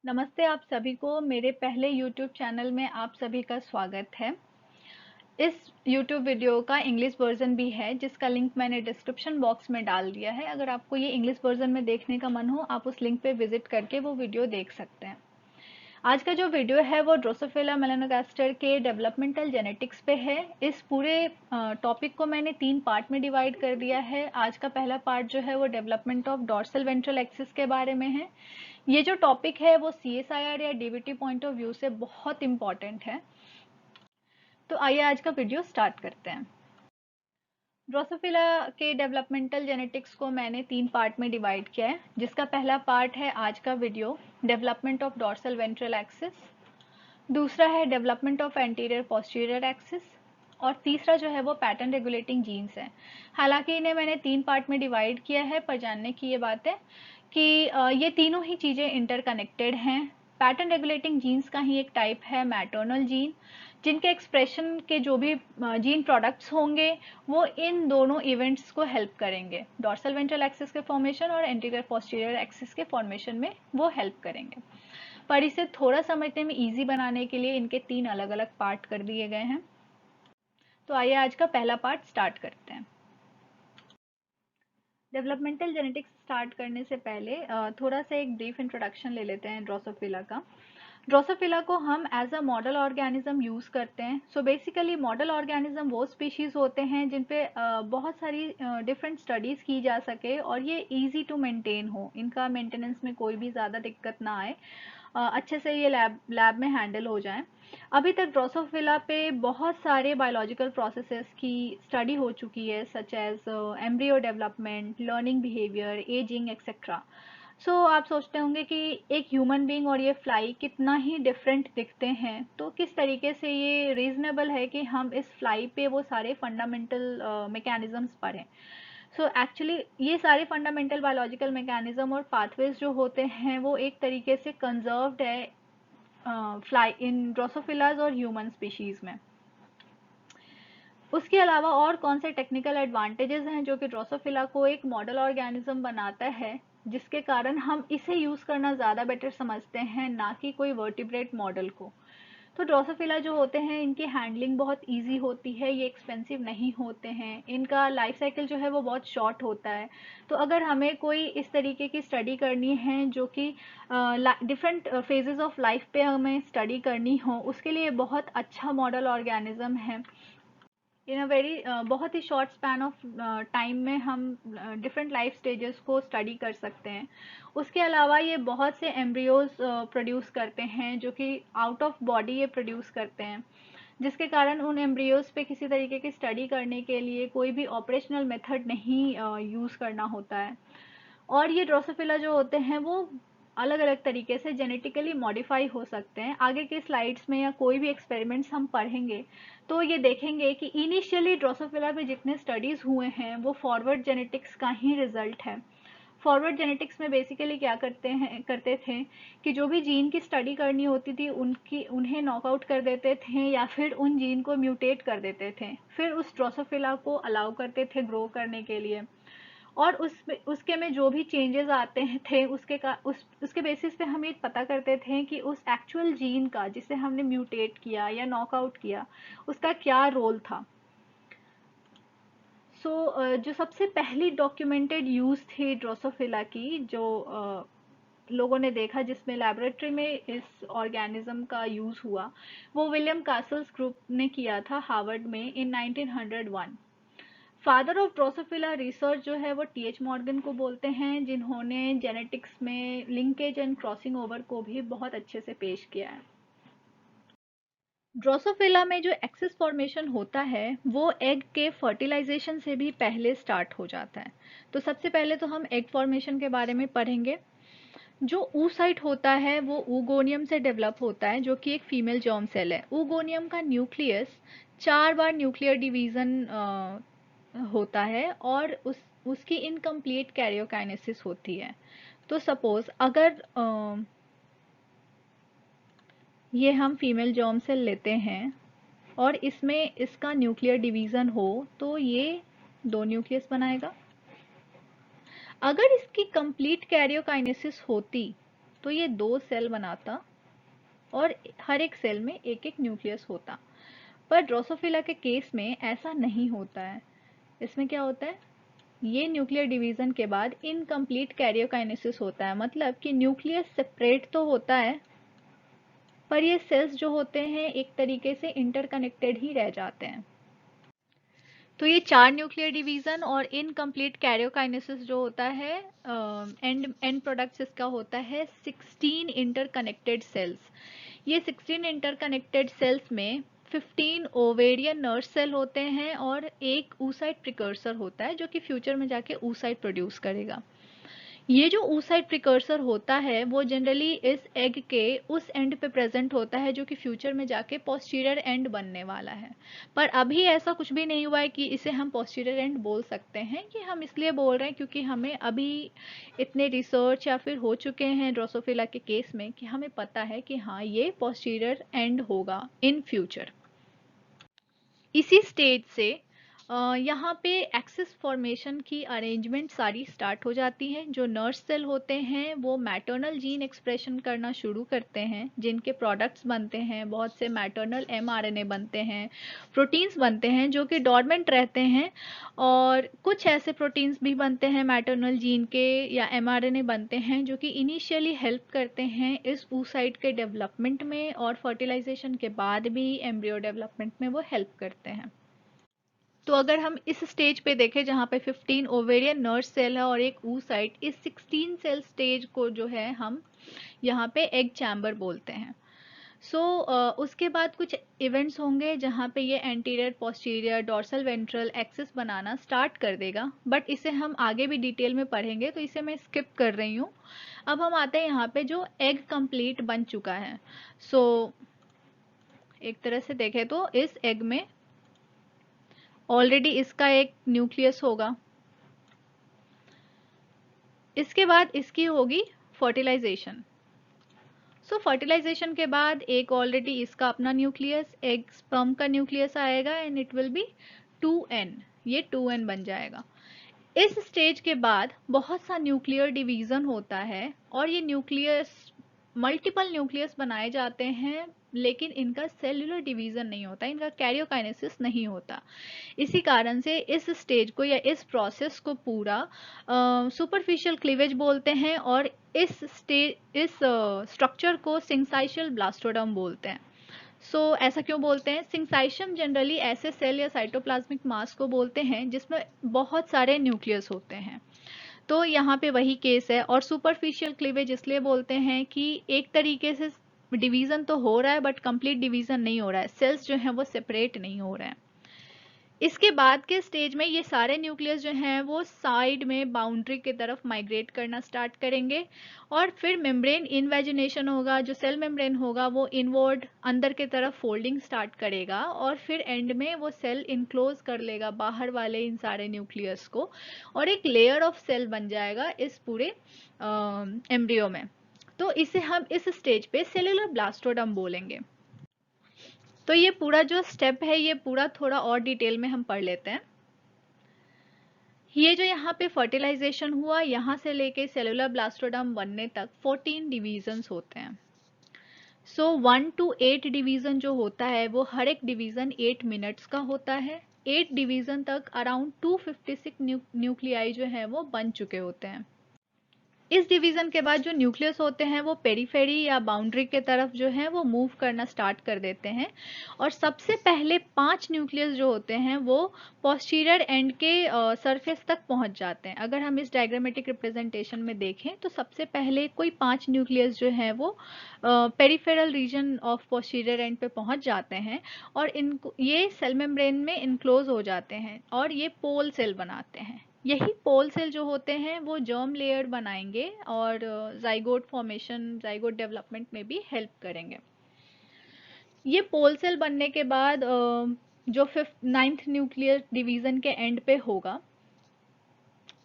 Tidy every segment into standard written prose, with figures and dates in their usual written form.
नमस्ते आप सभी को मेरे पहले YouTube चैनल में आप सभी का स्वागत है। इस YouTube वीडियो का इंग्लिश वर्जन भी है जिसका लिंक मैंने डिस्क्रिप्शन बॉक्स में डाल दिया है। अगर आपको ये इंग्लिश वर्जन में देखने का मन हो आप उस लिंक पे विजिट करके वो वीडियो देख सकते हैं। आज का जो वीडियो है वो ड्रोसोफिला मेलानोगास्टर के डेवलपमेंटल जेनेटिक्स पे है। इस पूरे टॉपिक को मैंने 3 पार्ट में डिवाइड कर दिया है। आज का पहला पार्ट जो है वो development of dorsal ventral axis के बारे में है। ये जो टॉपिक है वो CSIR या DBT पॉइंट ऑफ व्यू से बहुत इंपॉर्टेंट है। तो आइए आज का वीडियो स्टार्ट करते हैं। ड्रोसोफिला के डेवलपमेंटल जेनेटिक्स को मैंने 3 पार्ट में डिवाइड किया है, जिसका पहला पार्ट है आज का video development of dorsal ventral axis, दूसरा है development of anterior posterior axis और तीसरा जो है वो पैटर्न रेगुलेटिंग जीन्स है। हालांकि इन्हें मैंने 3 पार्ट में डिवाइड किया है पर जानने की ये बात है कि ये तीनों ही चीज़ें इंटरकनेक्टेड हैं। पैटर्न रेगुलेटिंग जीन्स का ही एक टाइप है मैटर्नल जीन, जिनके एक्सप्रेशन के जो भी जीन प्रोडक्ट्स होंगे वो इन दोनों इवेंट्स को हेल्प करेंगे। डॉर्सल वेंट्रल एक्सिस के फॉर्मेशन और एंटीरियर पोस्टीरियर एक्सिस के फॉर्मेशन में वो हेल्प करेंगे। पर इसे थोड़ा समझने में इजी बनाने के लिए इनके 3 अलग अलग पार्ट कर दिए गए हैं। तो आइए आज का पहला पार्ट स्टार्ट करते हैं। डेवलपमेंटल जेनेटिक्स स्टार्ट करने से पहले थोड़ा सा एक ब्रीफ इंट्रोडक्शन ले लेते हैं ड्रोसोफिला का। ड्रोसोफिला को हम as a model organism use करते हैं। सो बेसिकली मॉडल ऑर्गेनिज्म वो स्पीशीज होते हैं जिन पे बहुत सारी डिफरेंट स्टडीज की जा सके और ये इजी टू मेंटेन हो, इनका मेंटेनेंस में कोई भी ज़्यादा दिक्कत ना आए, अच्छे से ये लैब में हैंडल हो जाए। अभी तक ड्रोसोफिला पे बहुत सारे बायोलॉजिकल प्रोसेसेस की स्टडी हो चुकी है, such as embryo development, learning behaviour, ageing etcetera. So आप सोचते होंगे कि एक ह्यूमन बीइंग और ये फ्लाई कितना ही डिफरेंट दिखते हैं, तो किस तरीके से ये रीजनेबल है कि हम इस फ्लाई पे वो सारे फंडामेंटल मैकेनिज्म्स पढ़ें। सो एक्चुअली ये सारे फंडामेंटल बायोलॉजिकल मैकेनिज्म और पाथवेज जो होते हैं वो एक तरीके से कंजर्व्ड है फ्लाई इन ड्रोसोफिलाज और ह्यूमन स्पीशीज में। उसके अलावा और कौन से टेक्निकल एडवांटेजेस हैं जो कि ड्रोसोफिला को एक मॉडल ऑर्गेनिज्म बनाता है, जिसके कारण हम इसे यूज करना ज्यादा बेटर समझते हैं ना कि कोई वर्टिब्रेट मॉडल को। तो ड्रोसोफिला जो होते हैं इनकी हैंडलिंग बहुत इजी होती है, ये एक्सपेंसिव नहीं होते हैं, इनका लाइफ साइकिल जो है वो बहुत शॉर्ट होता है। तो अगर हमें कोई इस तरीके की स्टडी करनी है जो कि डिफरेंट फेजेस ऑफ लाइफ पे हमें स्टडी करनी हो, उसके लिए बहुत अच्छा मॉडल ऑर्गेनिज्म है। इन अ वेरी बहुत ही शॉर्ट स्पैन ऑफ टाइम में हम डिफरेंट लाइफ स्टेजेस को स्टडी कर सकते हैं। उसके अलावा ये बहुत से एम्ब्रियोज प्रोड्यूस करते हैं जो कि आउट ऑफ बॉडी ये प्रोड्यूस करते हैं, जिसके कारण उन एम्ब्रियोज पे किसी तरीके की स्टडी करने के लिए कोई भी ऑपरेशनल मेथड नहीं यूज़ करना होता है। और ये ड्रोसोफिला जो होते हैं वो अलग अलग तरीके से जेनेटिकली मॉडिफाई हो सकते हैं। आगे के स्लाइड्स में या कोई भी एक्सपेरिमेंट्स हम पढ़ेंगे तो ये देखेंगे कि इनिशियली ड्रोसोफिला पे जितने स्टडीज हुए हैं वो फॉरवर्ड जेनेटिक्स का ही रिजल्ट है। फॉरवर्ड जेनेटिक्स में बेसिकली क्या करते थे कि जो भी जीन की स्टडी करनी होती थी उन्हें नॉकआउट कर देते थे या फिर उन जीन को म्यूटेट कर देते थे, फिर उस ड्रोसोफिला को अलाउ करते थे ग्रो करने के लिए। और उसके में जो भी चेंजेस आते हैं थे उसके बेसिस पे हम ये पता करते थे कि उस एक्चुअल जीन का जिसे हमने म्यूटेट किया या नॉकआउट किया उसका क्या रोल था। जो सबसे पहली डॉक्यूमेंटेड यूज थी ड्रोसोफिला की, जो लोगों ने देखा जिसमें लेबोरेटरी में इस ऑर्गेनिज्म का यूज हुआ, वो विलियम कासल्स ग्रुप ने किया था हार्वर्ड में इन 1901। फादर ऑफ ड्रोसोफिला रिसर्च जो है वो TH मॉर्गन को बोलते हैं, जिन्होंने जेनेटिक्स में लिंकेज एंड क्रॉसिंग ओवर को भी बहुत अच्छे से पेश किया है। ड्रोसोफिला में जो एक्सिस फॉर्मेशन होता है वो एग के फर्टिलाइजेशन से भी पहले स्टार्ट हो जाता है। तो सबसे पहले तो हम एग फॉर्मेशन के बारे में पढ़ेंगे। जो oocyte होता है वो oogoनियम से डेवलप होता है, जो कि एक फीमेल जर्म सेल है। oogoनियम का न्यूक्लियस 4 बार न्यूक्लियर डिवीजन होता है और उसकी इनकम्प्लीट कैरियोकाइनेसिस होती है। तो सपोज अगर ये हम फीमेल जर्म सेल लेते हैं और इसमें इसका न्यूक्लियर डिवीजन हो तो ये 2 न्यूक्लियस बनाएगा। अगर इसकी कंप्लीट कैरियोकाइनेसिस होती तो ये 2 सेल बनाता और हर एक सेल में एक एक न्यूक्लियस होता। पर ड्रोसोफिला के केस में ऐसा नहीं होता है। इसमें क्या होता है, ये न्यूक्लियर डिवीजन के बाद इनकम्प्लीट कैरियोकाइनेसिस होता है, मतलब कि न्यूक्लियस सेपरेट तो होता है पर ये सेल्स जो होते हैं एक तरीके से इंटरकनेक्टेड ही रह जाते हैं। तो ये 4 न्यूक्लियर डिवीजन और इनकम्प्लीट कैरियोकाइनेसिस जो होता है, एंड प्रोडक्ट्स इसका होता है 16 इंटरकनेक्टेड सेल्स। ये 16 इंटरकनेक्टेड सेल्स में 15 ओवेरियन नर्व सेल होते हैं और एक oocyte प्रिकर्सर होता है जो कि फ्यूचर में जाके oocyte प्रोड्यूस करेगा। ये जो oocyte प्रिकर्सर होता है वो जनरली इस एग के उस एंड पे प्रेजेंट होता है जो कि फ्यूचर में जाके पोस्टीरियर एंड बनने वाला है। पर अभी ऐसा कुछ भी नहीं हुआ है कि इसे हम पोस्टीरियर एंड बोल सकते हैं। कि हम इसलिए बोल रहे हैं क्योंकि हमें अभी इतने रिसर्च या फिर हो चुके हैं ड्रोसोफिला के केस में कि हमें पता है कि हाँ ये पोस्टीरियर एंड होगा इन फ्यूचर। इसी स्टेज से यहाँ पे एक्सिस फॉर्मेशन की अरेंजमेंट सारी स्टार्ट हो जाती है। जो नर्व सेल होते हैं वो मैटरनल जीन एक्सप्रेशन करना शुरू करते हैं जिनके प्रोडक्ट्स बनते हैं, बहुत से मैटरनल mRNA बनते हैं, प्रोटीन्स बनते हैं जो कि डॉर्मेंट रहते हैं, और कुछ ऐसे प्रोटीन्स भी बनते हैं मैटरनल जीन के या mRNA बनते हैं जो कि इनिशियली हेल्प करते हैं इस oocyte के डेवलपमेंट में, और फर्टिलाइजेशन के बाद भी एम्ब्रियो डेवलपमेंट में वो हेल्प करते हैं। तो अगर हम इस स्टेज पे देखें जहाँ पे 15 ओवेरियन नर्व सेल है और एक oocyte, इस 16 सेल स्टेज को जो है हम यहाँ पे एग चैम्बर बोलते हैं। उसके बाद कुछ इवेंट्स होंगे जहाँ पे ये anterior, posterior, dorsal ventral axis बनाना स्टार्ट कर देगा, बट इसे हम आगे भी डिटेल में पढ़ेंगे तो इसे मैं स्किप कर रही हूँ। अब हम आते हैं यहाँ पे जो एग कंप्लीट बन चुका है। एक तरह से देखें तो इस एग में ऑलरेडी इसका एक न्यूक्लियस होगा। इसके बाद इसकी होगी फर्टिलाइजेशन। फर्टिलाइजेशन के बाद एक ऑलरेडी इसका अपना न्यूक्लियस, एक स्पर्म का न्यूक्लियस आएगा and it will be 2n, ये 2n बन जाएगा। इस स्टेज के बाद बहुत सा न्यूक्लियर डिवीजन होता है और ये न्यूक्लियस, मल्टीपल न्यूक्लियस बनाए जाते हैं, लेकिन इनका सेल्यूलर डिवीजन नहीं होता, इनका कैरियोकाइनेसिस नहीं होता। इसी कारण से इस स्टेज को या इस प्रोसेस को पूरा सुपरफिशियल क्लीवेज बोलते हैं और इस स्ट्रक्चर को सिंसाइशियल ब्लास्टोडर्म बोलते हैं। ऐसा क्यों बोलते हैं? सिंसाइशियम जनरली ऐसे सेल या साइटोप्लाज्मिक मास को बोलते हैं जिसमें बहुत सारे न्यूक्लियस होते हैं। तो यहाँ पे वही केस है। और सुपरफिशियल क्लीवेज इसलिए बोलते हैं कि एक तरीके से डिवीजन तो हो रहा है बट कंप्लीट डिवीजन नहीं हो रहा है, सेल्स जो हैं वो सेपरेट नहीं हो रहे हैं। इसके बाद के स्टेज में ये सारे न्यूक्लियस जो हैं वो साइड में बाउंड्री की तरफ माइग्रेट करना स्टार्ट करेंगे और फिर मेम्ब्रेन इनवेजिनेशन होगा। जो सेल मेम्ब्रेन होगा वो इनवर्ड अंदर की तरफ फोल्डिंग स्टार्ट करेगा और फिर एंड में वो सेल इनक्लोज कर लेगा बाहर वाले इन सारे न्यूक्लियस को और एक लेयर ऑफ सेल बन जाएगा इस पूरे एम्ब्रियो में। तो इसे हम इस स्टेज पे सेलुलर ब्लास्टोडर्म बोलेंगे। तो ये पूरा जो स्टेप है ये पूरा थोड़ा और डिटेल में हम पढ़ लेते हैं। ये जो यहाँ पे फर्टिलाइजेशन हुआ, यहाँ से लेके सेलुलर ब्लास्टोडर्म बनने तक 14 डिवीजन्स होते हैं। 1 to 8 डिवीजन जो होता है वो हर एक डिवीजन 8 मिनट्स का होता है। 8 डिवीजन तक अराउंड 256 न्यूक्लियाई जो है वो बन चुके होते हैं। इस डिवीजन के बाद जो न्यूक्लियस होते हैं वो पेरीफेरी या बाउंड्री के तरफ जो है वो मूव करना स्टार्ट कर देते हैं और सबसे पहले 5 न्यूक्लियस जो होते हैं वो पोस्टीरियर एंड के सरफेस तक पहुंच जाते हैं। अगर हम इस डायग्रामेटिक रिप्रेजेंटेशन में देखें तो सबसे पहले कोई 5 न्यूक्लियस जो है वो peripheral region of posterior end पे पहुंच जाते हैं और इनको ये सेल मेम्ब्रेन में इनक्लोज हो जाते हैं और ये पोल सेल बनाते हैं। यही पोल सेल जो होते हैं वो जर्म लेयर बनाएंगे और जाइगोट फॉर्मेशन, जाइगोट डेवलपमेंट में भी हेल्प करेंगे। ये पोल सेल बनने के बाद जो 9th न्यूक्लियर डिवीजन के एंड पे होगा,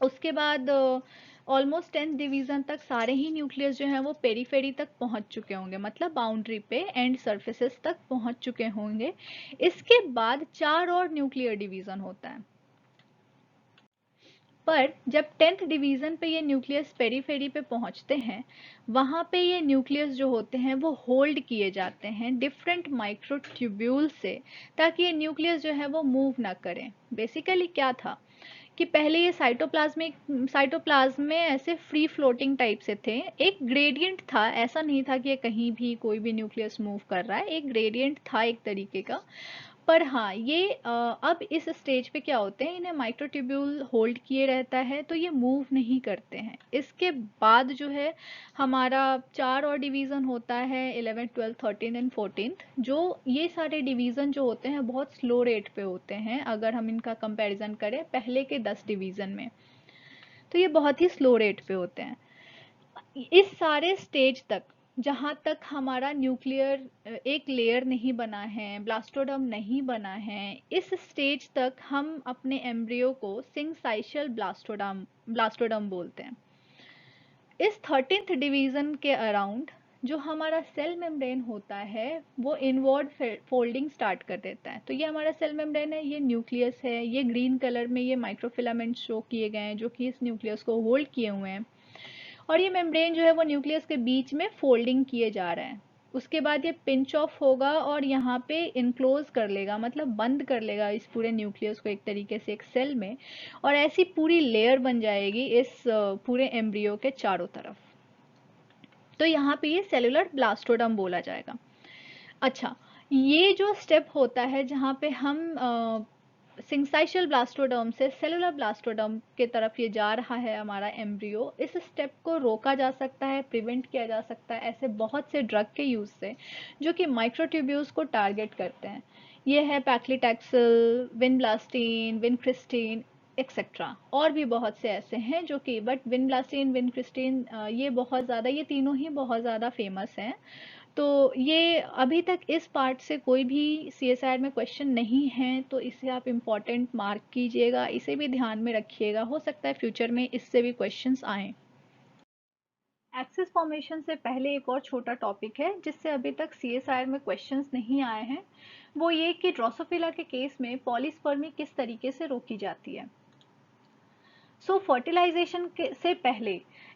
उसके बाद ऑलमोस्ट 10th डिवीजन तक सारे ही न्यूक्लियस जो हैं वो पेरीफेरी तक पहुंच चुके होंगे, मतलब बाउंड्री पे एंड सरफेसेस तक पहुंच चुके होंगे। इसके बाद 4 और न्यूक्लियर डिवीजन होता है। पर जब 10th डिवीजन पे ये न्यूक्लियस पेरीफेरी पे पहुंचते हैं, वहां पे ये न्यूक्लियस जो होते हैं वो होल्ड किए जाते हैं डिफरेंट माइक्रोट्यूब्यूल से, ताकि ये न्यूक्लियस जो है वो मूव ना करें। बेसिकली क्या था कि पहले ये साइटोप्लाज्म में ऐसे फ्री फ्लोटिंग टाइप से थे। एक ग्रेडियंट था, ऐसा नहीं था कि ये कहीं भी कोई भी न्यूक्लियस मूव कर रहा है, एक ग्रेडियंट था एक तरीके का। पर हाँ, ये अब इस स्टेज पे क्या होते हैं, इन्हें माइक्रोट्यूब्यूल होल्ड किए रहता है, तो ये मूव नहीं करते हैं। इसके बाद जो है हमारा 4 और डिवीज़न होता है, 11th 12th 13th and 14th। जो ये सारे डिवीज़न जो होते हैं बहुत स्लो रेट पे होते हैं, अगर हम इनका कंपैरिजन करें पहले के 10 डिवीज़न में, तो ये बहुत ही स्लो रेट पे होते हैं। इस सारे स्टेज तक, जहाँ तक हमारा न्यूक्लियर एक लेयर नहीं बना है, ब्लास्टोडर्म नहीं बना है, इस स्टेज तक हम अपने एम्ब्रियो को सिंसाइशियल ब्लास्टोडर्म बोलते हैं। इस 13th डिवीजन के अराउंड जो हमारा सेल मेम्ब्रेन होता है वो इनवर्ड फोल्डिंग स्टार्ट कर देता है। तो ये हमारा सेल मेम्ब्रेन है, ये न्यूक्लियस है, ये ग्रीन कलर में ये माइक्रोफिलामेंट शो किए गए हैं जो कि इस न्यूक्लियस को होल्ड किए हुए हैं। और ये मेम्ब्रेन जो है वो न्यूक्लियस के बीच में फोल्डिंग किए जा रहा है। उसके बाद ये पिंच ऑफ होगा और यहाँ पे इनक्लोज कर लेगा, मतलब बंद कर लेगा इस पूरे न्यूक्लियस को एक तरीके से एक सेल में, और ऐसी पूरी लेयर बन जाएगी इस पूरे एम्ब्रियो के चारों तरफ। तो यहाँ पे ये सेलुलर ब्लास्टोडम बोला जाएगा। अच्छा, ये जो स्टेप होता है जहाँ पे हम सिंसाइशियल ब्लास्टोडर्म से सेलुलर ब्लास्टोडर्म के तरफ ये जा रहा है हमारा एम्ब्रियो, इस स्टेप को रोका जा सकता है, प्रिवेंट किया जा सकता है ऐसे बहुत से ड्रग के यूज से जो कि माइक्रोट्यूब्यूल्स को टारगेट करते हैं। ये है पैक्लिटैक्सेल, विनब्लास्टीन, विनक्रिस्टीन एक्सेट्रा, और भी बहुत से ऐसे हैं जो कि, बट विनब्लास्टीन, विनक्रिस्टीन ये बहुत ज़्यादा, ये तीनों ही बहुत ज़्यादा फेमस हैं। तो ये अभी तक इस पार्ट से कोई भी सीएसआईआर में क्वेश्चन नहीं है, तो इसे आप इम्पोर्टेंट मार्क कीजिएगा, इसे भी ध्यान में रखिएगा, हो सकता है फ्यूचर में इससे भी क्वेश्चंस आएँ। एक्सिस फॉर्मेशन से पहले एक और छोटा टॉपिक है जिससे अभी तक सीएसआईआर में क्वेश्चंस नहीं आए हैं, वो ये कि ड्रोसोफिला के केस में पॉलीस्पर्मी किस तरीके से रोकी जाती है। फर्टिलाइजेशन से पहले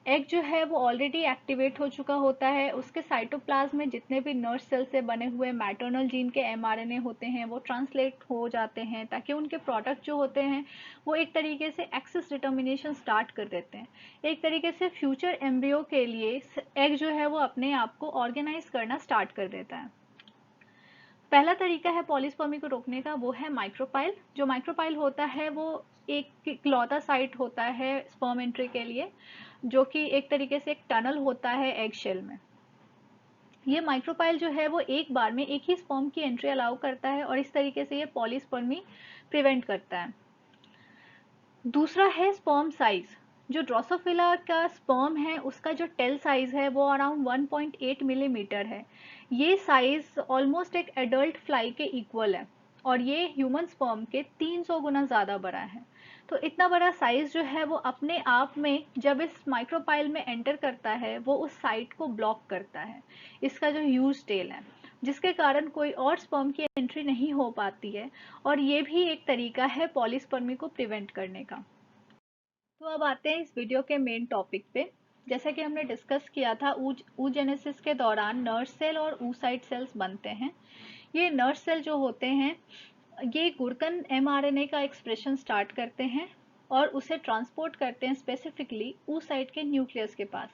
एग जो है वो ऑलरेडी एक्टिवेट हो चुका होता है, उसके साइटोप्लाज्म में जितने भी नर्व सेल से बने हुए मैटरनल जीन के एमआरएनए होते हैं वो ट्रांसलेट हो जाते हैं, ताकि उनके प्रोडक्ट जो होते हैं वो एक तरीके से एक्सिस डिटर्मिनेशन स्टार्ट कर देते हैं। एक तरीके से फ्यूचर एम्ब्रियो के लिए एग जो है वो अपने आप को ऑर्गेनाइज करना स्टार्ट कर देता है। पहला तरीका है पॉलीस्पर्मी को रोकने का, वो है माइक्रोपाइल। जो माइक्रोपाइल होता है वो एक इकलौता साइट होता है स्पर्म एंट्री के लिए, जो कि एक तरीके से एक टनल होता है एग शेल में। ये माइक्रोपाइल जो है वो एक बार में एक ही स्पर्म की एंट्री अलाउ करता है और इस तरीके से ये पॉलीस्पर्मी प्रिवेंट करता है। दूसरा है स्पर्म साइज। जो ड्रोसोफिला का स्पर्म है उसका जो टेल साइज है वो अराउंड 1.8 मिलीमीटर है। ये साइज ऑलमोस्ट एक एडल्ट फ्लाई के इक्वल है और ये ह्यूमन स्पर्म के 300 गुना ज़्यादा बड़ा है। तो इतना बड़ा साइज जो है वो अपने आप में जब इस माइक्रोपाइल में एंटर करता है वो उस साइट को ब्लॉक करता है, इसका जो ह्यूज टेल है, जिसके कारण कोई और स्पर्म की एंट्री नहीं हो पाती है, और ये भी एक तरीका है पॉलीस्पर्मी को प्रिवेंट करने का। तो अब आते हैं इस वीडियो के मेन टॉपिक पे। जैसा कि हमने डिस्कस किया था, oogenesis के दौरान नर्व सेल और oocyte सेल्स बनते हैं। ये नर्व सेल जो होते हैं ये गुरकन एमआरएनए का एक्सप्रेशन स्टार्ट करते हैं और उसे ट्रांसपोर्ट करते हैं स्पेसिफिकली oocyte के न्यूक्लियस के पास।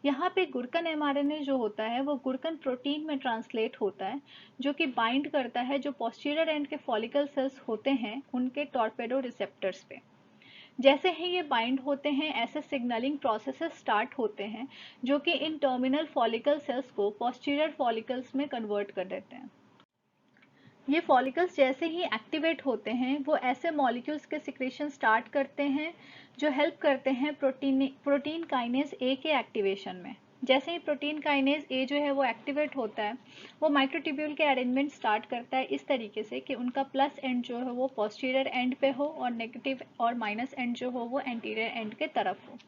यहाँ पे गुरकन एमआरएनए जो होता है वो गुरकन प्रोटीन में ट्रांसलेट होता है, जो कि बाइंड करता है जो पोस्टीरियर एंड के फॉलिकल सेल्स होते हैं उनके टॉर्पेडो रिसेप्टर्स पे। जैसे ही ये बाइंड होते हैं ऐसे सिग्नलिंग प्रोसेसेस स्टार्ट होते हैं जो कि इन टर्मिनल फॉलिकल सेल्स को पोस्टीरियर फॉलिकल्स में कन्वर्ट कर देते हैं। ये फॉलिकल्स जैसे ही एक्टिवेट होते हैं वो ऐसे मॉलिक्यूल्स के सिक्रेशन स्टार्ट करते हैं जो हेल्प करते हैं प्रोटीन काइनेज ए के एक्टिवेशन में। जैसे ही प्रोटीन काइनेज ए जो है वो एक्टिवेट होता है वो माइक्रोट्यूब्यूल के अरेंजमेंट स्टार्ट करता है इस तरीके से कि उनका प्लस एंड जो है वो पोस्टीरियर एंड पे हो और नेगेटिव और माइनस एंड जो हो वो एंटीरियर एंड के तरफ हो।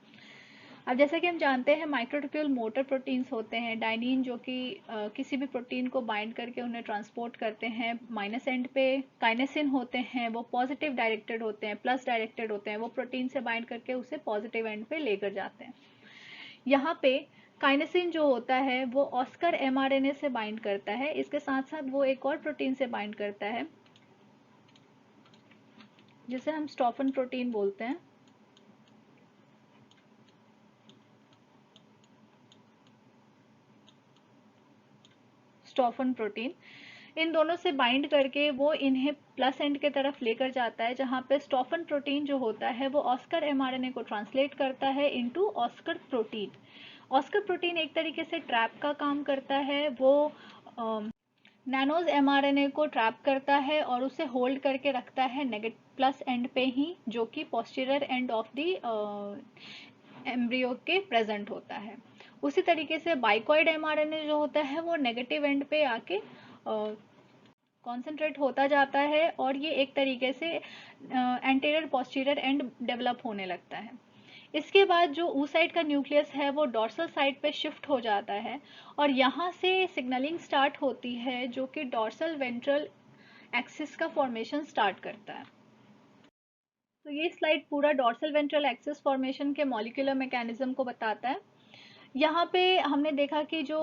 अब जैसा कि हम जानते हैं माइक्रोट्यूब्यूल मोटर प्रोटीन्स होते हैं, डाइनिन जो कि किसी भी प्रोटीन को बाइंड करके उन्हें ट्रांसपोर्ट करते हैं माइनस एंड पे। काइनेसिन होते हैं वो पॉजिटिव डायरेक्टेड होते हैं, प्लस डायरेक्टेड होते हैं, वो प्रोटीन से बाइंड करके उसे पॉजिटिव एंड पे लेकर जाते हैं। यहाँ पे काइनेसिन जो होता है वो ऑस्कर एमआरएनए से बाइंड करता है, इसके साथ साथ वो एक और प्रोटीन से बाइंड करता है जिसे हम स्टॉफन प्रोटीन बोलते हैं। स्टॉफन प्रोटीन इन दोनों से बाइंड करके वो इन्हें प्लस एंड के तरफ लेकर जाता है, जहाँ पे स्टॉफन प्रोटीन जो होता है वो ऑस्कर एमआरएनए को ट्रांसलेट करता है into Oscar protein. Oscar protein एक तरीके से ट्रैप का काम करता है, वो नैनोज एमआरएनए को ट्रैप करता है और उसे होल्ड करके रखता है नेगेटिव प्लस एंड पे ही, जो कि posterior end of the embryo के प्रेजेंट होता है। उसी तरीके से बाइकॉइड एमआरएनए जो होता है वो नेगेटिव एंड पे आके कॉन्सेंट्रेट होता जाता है और ये एक तरीके से एंटीरियर पोस्टीरियर एंड डेवलप होने लगता है। इसके बाद जो ऊ साइड का न्यूक्लियस है वो डॉर्सल साइड पे शिफ्ट हो जाता है और यहाँ से सिग्नलिंग स्टार्ट होती है जो कि डॉर्सल वेंट्रल एक्सिस का फॉर्मेशन स्टार्ट करता है। तो ये स्लाइड पूरा डॉर्सल वेंट्रल एक्सिस फॉर्मेशन के मॉलिक्यूलर मैकेनिज्म को बताता है। यहाँ पे हमने देखा कि जो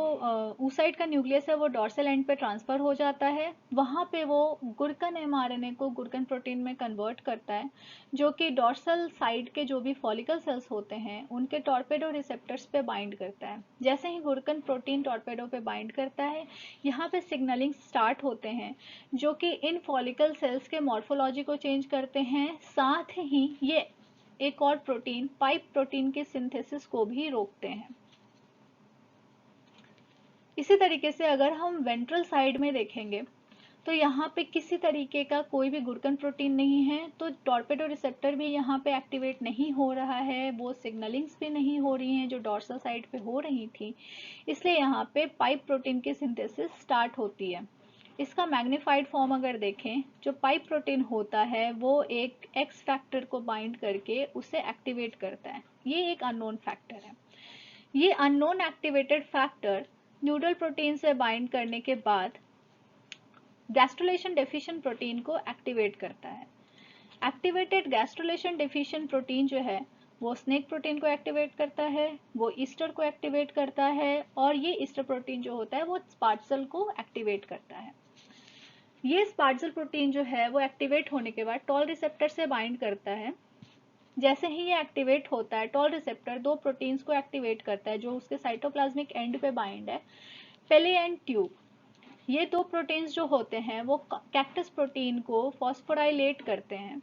ऊसाइड का न्यूक्लियस है वो डॉर्सल एंड पे ट्रांसफर हो जाता है, वहाँ पे वो गुरकन एमआरएनए को गुरकन प्रोटीन में कन्वर्ट करता है, जो कि डॉर्सल साइड के जो भी फॉलिकल सेल्स होते हैं उनके टॉर्पेडो रिसेप्टर्स पे बाइंड करता है। जैसे ही गुरकन प्रोटीन टॉर्पेडो पे बाइंड करता है, यहाँ पे सिग्नलिंग स्टार्ट होते हैं जो कि इन फॉलिकल सेल्स के मॉर्फोलॉजी को चेंज करते हैं, साथ ही ये एक और प्रोटीन पाइप प्रोटीन के सिंथेसिस को भी रोकते हैं। इसी तरीके से अगर हम वेंट्रल साइड में देखेंगे तो यहाँ पे किसी तरीके का कोई भी गुरकन प्रोटीन नहीं है, तो टॉर्पेडो रिसेप्टर भी यहाँ पे एक्टिवेट नहीं हो रहा है, वो सिग्नलिंग्स भी नहीं हो रही हैं जो डॉर्सल साइड पे हो रही थी, इसलिए यहाँ पे पाइप प्रोटीन की सिंथेसिस स्टार्ट होती है। इसका मैग्नीफाइड फॉर्म अगर देखें, जो पाइप प्रोटीन होता है वो एक एक्स फैक्टर को बाइंड करके उसे एक्टिवेट करता है, ये एक अननोन फैक्टर है। ये unknown activated factor noodle protein से बाइंड करने के बाद गैस्ट्रोलेशन डेफिशिएंट प्रोटीन को एक्टिवेट करता है। एक्टिवेटेड गैस्ट्रोलेशन डेफिशिएंट प्रोटीन जो है वो स्नेक प्रोटीन को एक्टिवेट करता है, वो ईस्टर को एक्टिवेट करता है और ये ईस्टर प्रोटीन जो होता है वो स्पार्टसल को एक्टिवेट करता है। ये स्पार्टसल प्रोटीन जो है वो एक्टिवेट होने के बाद टॉल रिसेप्टर से बाइंड करता है। जैसे ही ये एक्टिवेट होता है, टॉल रिसेप्टर दो प्रोटीन्स को एक्टिवेट करता है जो उसके साइटोप्लाज्मिक एंड पे बाइंड है, पेली एंड ट्यूब। ये दो प्रोटीन्स जो होते हैं वो कैक्टस प्रोटीन को फॉस्फोराइलेट करते हैं।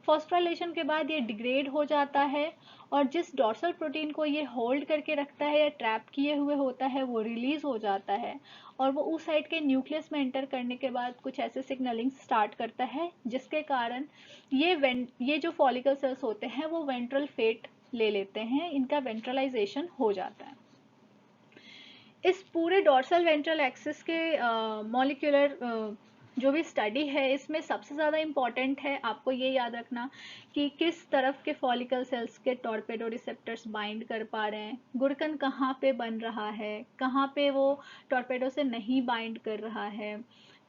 फॉस्फोराइलेशन के बाद ये डिग्रेड हो जाता है और जिस डॉर्सल प्रोटीन को ये होल्ड करके रखता है या ट्रैप किए हुए होता है वो रिलीज हो जाता है और वो उस साइड के न्यूक्लियस में एंटर करने के बाद कुछ ऐसे सिग्नलिंग स्टार्ट करता है जिसके कारण ये जो फॉलिकल सेल्स होते हैं वो वेंट्रल फेट ले लेते हैं, इनका वेंट्रलाइजेशन हो जाता है। इस पूरे डॉर्सल वेंट्रल एक्सिस के मॉलिक्यूलर जो भी स्टडी है इसमें सबसे ज़्यादा इम्पॉर्टेंट है आपको ये याद रखना कि किस तरफ के फॉलिकल सेल्स के टॉर्पेडो रिसेप्टर्स बाइंड कर पा रहे हैं, गुरकन कहाँ पे बन रहा है, कहाँ पे वो टॉर्पेडो से नहीं बाइंड कर रहा है,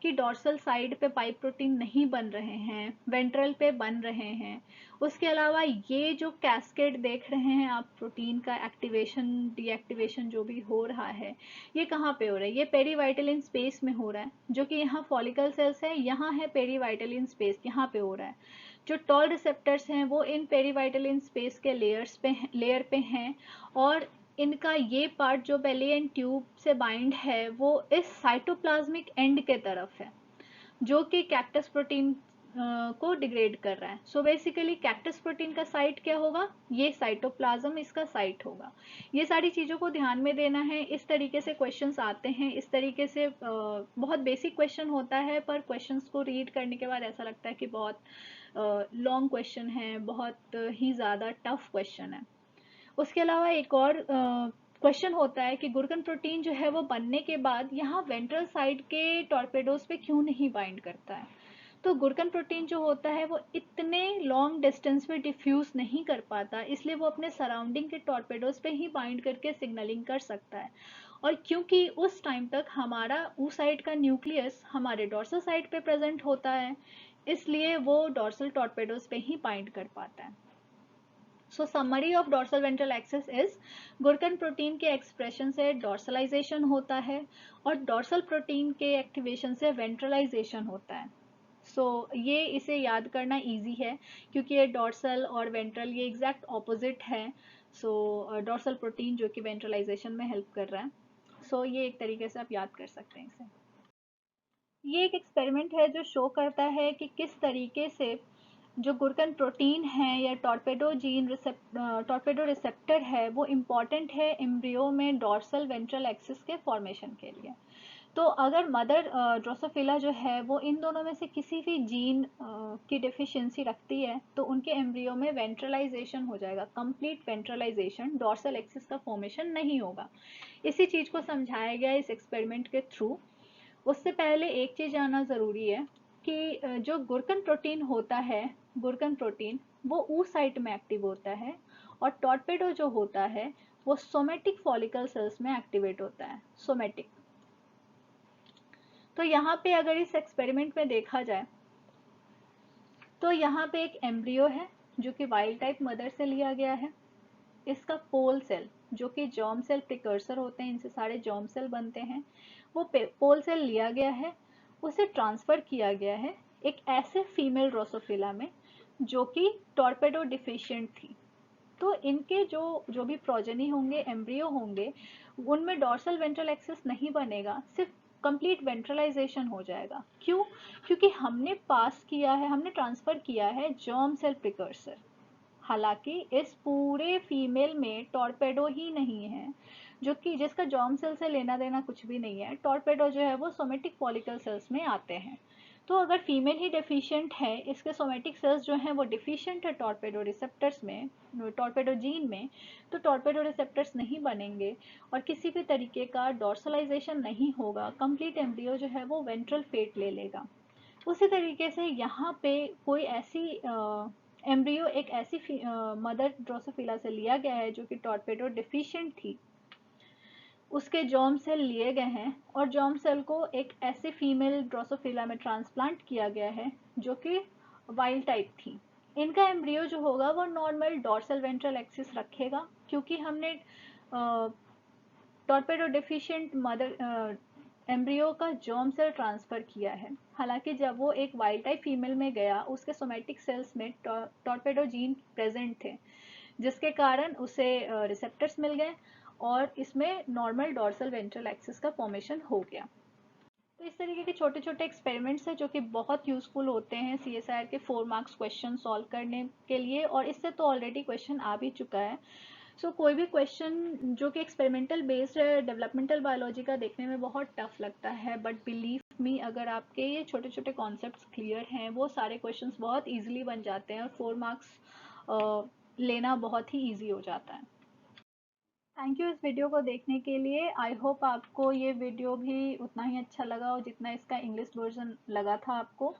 कि डॉर्सल साइड पे पाइप प्रोटीन नहीं बन रहे हैं, वेंट्रल पे बन रहे हैं। उसके अलावा ये जो कैस्केड देख रहे हैं आप, प्रोटीन का एक्टिवेशन डीएक्टिवेशन जो भी हो रहा है, ये कहाँ पे हो रहा है, ये पेरीवाइटलिन स्पेस में हो रहा है, जो कि यहाँ फॉलिकल सेल्स है, यहाँ है पेरीवाइटलिन स्पेस, यहाँ पे हो रहा है। जो टॉल रिसेप्टर्स हैं वो इन पेरीवाइटलिन स्पेस के लेयर पे हैं और इनका ये पार्ट जो बेली एंड ट्यूब से बाइंड है वो इस साइटोप्लाज्मिक एंड के तरफ है जो कि कैक्टस प्रोटीन को डिग्रेड कर रहा है। सो बेसिकली कैक्टस प्रोटीन का साइट क्या होगा, ये साइटोप्लाज्म इसका साइट होगा। ये सारी चीज़ों को ध्यान में देना है, इस तरीके से क्वेश्चंस आते हैं, इस तरीके से बहुत बेसिक क्वेश्चन होता है पर क्वेश्चंस को रीड करने के बाद ऐसा लगता है कि बहुत लॉन्ग क्वेश्चन है, बहुत ही ज़्यादा टफ क्वेश्चन है। उसके अलावा एक और क्वेश्चन होता है कि गुरकन प्रोटीन जो है वो बनने के बाद यहाँ वेंट्रल साइड के टॉर्पेडोज पे क्यों नहीं बाइंड करता है। तो गुरकन प्रोटीन जो होता है वो इतने लॉन्ग डिस्टेंस में डिफ्यूज नहीं कर पाता, इसलिए वो अपने सराउंडिंग के टॉर्पेडोज पे ही बाइंड करके सिग्नलिंग कर सकता है। और क्योंकि उस टाइम तक हमारा oocyte का न्यूक्लियस हमारे डॉर्सल साइड पे प्रेजेंट होता है, इसलिए वो डॉर्सल टॉर्पेडोज पे ही बाइंड कर पाता है। So summary of dorsal ventral axis is, gurken protein के एक्सप्रेशन से डॉर्सलाइजेशन होता है और डॉर्सल प्रोटीन के एक्टिवेशन से वेंट्रलाइजेशन होता है। ये इसे याद करना इजी है क्योंकि ये डॉर्सल और वेंट्रल ये एग्जैक्ट ऑपोजिट है। डॉर्सल प्रोटीन जो कि वेंट्रलाइजेशन में हेल्प कर रहा है। ये एक तरीके से आप याद कर सकते हैं इसे। ये एक एक्सपेरिमेंट है जो शो करता है कि किस तरीके से जो गुरकन प्रोटीन है या टॉर्पेडो रिसेप्टर है वो इम्पॉर्टेंट है एम्ब्रियो में डॉर्सल वेंट्रल एक्सिस के फॉर्मेशन के लिए। तो अगर मदर ड्रोसोफिला जो है वो इन दोनों में से किसी भी जीन की डिफिशियंसी रखती है तो उनके एम्ब्रियो में वेंट्रलाइजेशन हो जाएगा, कंप्लीट वेंट्रलाइजेशन, डॉर्सल एक्सिस का फॉर्मेशन नहीं होगा। इसी चीज को समझाया गया इस एक्सपेरिमेंट के थ्रू। उससे पहले एक चीज जानना जरूरी है कि जो गुरकन प्रोटीन होता है, गुरकन प्रोटीन वो oocyte में एक्टिव होता है और टॉर्पेडो जो होता है वो सोमेटिक फॉलिकल सेल्स में एक्टिवेट होता है, सोमेटिक। तो यहाँ पे अगर इस एक्सपेरिमेंट में देखा जाए तो यहाँ पे एक एम्ब्रियो है जो कि वाइल्ड टाइप मदर से लिया गया है। इसका पोल सेल जो कि जर्म सेल प्रिकर्सर होते हैं, इनसे सारे जर्म सेल बनते हैं, वो पोल सेल लिया गया है, उसे ट्रांसफर किया गया है एक ऐसे फीमेल ड्रोसोफिला में जो कि टॉर्पेडो डिफिशिएंट थी। तो इनके जो जो भी प्रोजेनी होंगे, एम्ब्रियो होंगे, उनमें डॉर्सल वेंट्रल एक्सिस नहीं बनेगा, सिर्फ कंप्लीट वेंट्रलाइजेशन हो जाएगा। क्यों? क्योंकि हमने पास किया है, हमने ट्रांसफर किया है जर्म सेल प्रिकर्सर। हालांकि इस पूरे फीमेल में टॉर्पेडो ही नहीं है, जो कि जिसका जर्म सेल से लेना देना कुछ भी नहीं है। टॉर्पेडो जो है वो सोमेटिक फॉलिकल सेल्स में आते हैं। तो अगर फीमेल ही डेफिशिएंट है, इसके सोमेटिक सेल्स जो हैं वो डिफिशिएंट है टॉर्पेडो रिसेप्टर्स में, टॉर्पेडो जीन में, तो टॉर्पेडो रिसेप्टर्स नहीं बनेंगे और किसी भी तरीके का डॉर्सलाइजेशन नहीं होगा, कंप्लीट एम्ब्रियो जो है वो वेंट्रल फेट ले लेगा। उसी तरीके से यहाँ पे कोई ऐसी एम्ब्रियो एक ऐसी मदर ड्रोसोफिला से लिया गया है जो कि टॉर्पेडो डिफिशिएंट थी, उसके जर्म सेल लिए गए हैं और जर्म सेल को एक ऐसे फीमेल ड्रोसोफिला में ट्रांसप्लांट किया गया है जो कि वाइल्ड टाइप थी। इनका एम्ब्रियो जो होगा वो नॉर्मल डॉर्सल वेंट्रल एक्सिस रखेगा क्योंकि हमने टॉर्पेडो डिफिशिएंट मदर एम्ब्रियो का जर्म सेल ट्रांसफर किया है। हालांकि जब वो एक वाइल्ड टाइप फीमेल में गया, उसके सोमेटिक सेल्स में टॉर्पेडो जीन प्रेजेंट थे, जिसके कारण उसे रिसेप्टर्स मिल गए और इसमें नॉर्मल डॉर्सल वेंट्रल एक्सिस का फॉर्मेशन हो गया। तो इस तरीके के छोटे छोटे एक्सपेरिमेंट्स हैं जो कि बहुत यूजफुल होते हैं CSIR के 4 मार्क्स क्वेश्चन सॉल्व करने के लिए, और इससे तो ऑलरेडी क्वेश्चन आ भी चुका है। कोई भी क्वेश्चन जो कि एक्सपेरिमेंटल बेस्ड है, डेवलपमेंटल बायोलॉजी का, देखने में बहुत टफ लगता है, बट बिलीव मी अगर आपके ये छोटे छोटे कॉन्सेप्ट्स क्लियर हैं, वो सारे क्वेश्चंस बहुत इजीली बन जाते हैं और 4 मार्क्स लेना बहुत ही इजी हो जाता है। थैंक यू इस वीडियो को देखने के लिए। आई होप आपको ये वीडियो भी उतना ही अच्छा लगा हो जितना इसका इंग्लिश वर्जन लगा था आपको।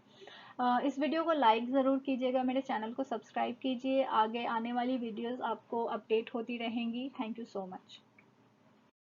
इस वीडियो को लाइक ज़रूर कीजिएगा, मेरे चैनल को सब्सक्राइब कीजिए, आगे आने वाली वीडियोस आपको अपडेट होती रहेंगी। Thank you so much.